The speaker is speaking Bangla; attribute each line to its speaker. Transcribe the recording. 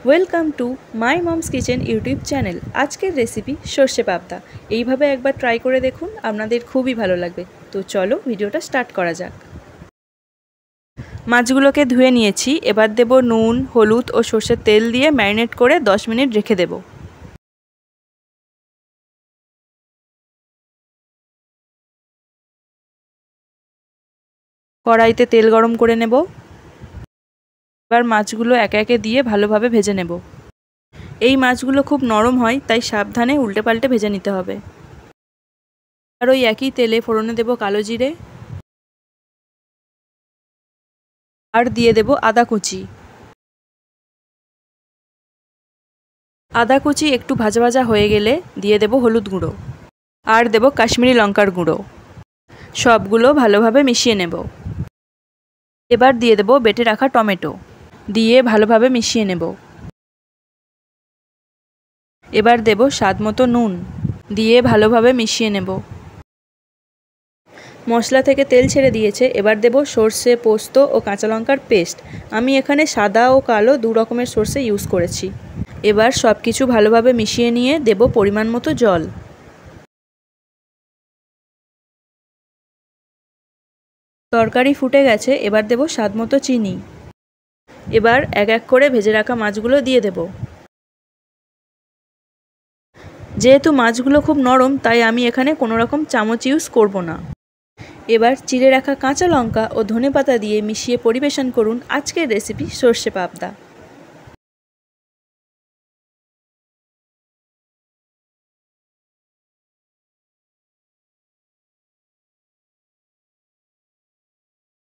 Speaker 1: Welcome to my moms kitchen YouTube channel. আজকের রেসিপি সর্ষে পাবদা। এইভাবে একবার ট্রাই করে দেখুন, আপনাদের খুবই ভালো লাগবে। তো চলো ভিডিওটা স্টার্ট করা যাক। মাছগুলোকে ধুয়ে নিয়েছি। এবার দেব নুন, হলুদ ও সর্ষের তেল দিয়ে ম্যারিনেট করে 10 মিনিট রেখে দেব। কড়াইতে তেল গরম করে নেব। এবার মাছগুলো একে একে দিয়ে ভালোভাবে ভেজে নেব। এই মাছগুলো খুব নরম হয়, তাই সাবধানে উল্টে পাল্টে ভেজে নিতে হবে। আর ওই একই তেলে ফোড়নে দেব কালো জিরে, আর দিয়ে দেব আদা কুচি। আদা কুচি একটু ভাজা ভাজা হয়ে গেলে দিয়ে দেব হলুদ গুঁড়ো, আর দেব কাশ্মীরি লঙ্কার গুঁড়ো। সবগুলো ভালোভাবে মিশিয়ে নেব। এবার দিয়ে দেব বেটে রাখা টমেটো, দিয়ে ভালোভাবে মিশিয়ে নেব। এবার দেব স্বাদমতো নুন, দিয়ে ভালোভাবে মিশিয়ে নেব। মশলা থেকে তেল ছেড়ে দিয়েছে। এবার দেব সর্ষে, পোস্ত ও কাঁচা লঙ্কার পেস্ট। আমি এখানে সাদা ও কালো দু রকমের সর্ষে ইউজ করেছি। এবার সব কিছু ভালোভাবে মিশিয়ে নিয়ে দেব পরিমাণ মতো জল। তরকারি ফুটে গেছে। এবার দেব স্বাদমতো চিনি। এবার এক এক করে ভেজে রাখা মাছগুলো দিয়ে দেব। যেহেতু মাছগুলো খুব নরম, তাই আমি এখানে কোনো রকম চামচ ইউজ করব না। এবার চিড়ে রাখা কাঁচা লঙ্কা ও ধনেপাতা দিয়ে মিশিয়ে পরিবেশন করুন আজকের রেসিপি সর্ষে পাবদা।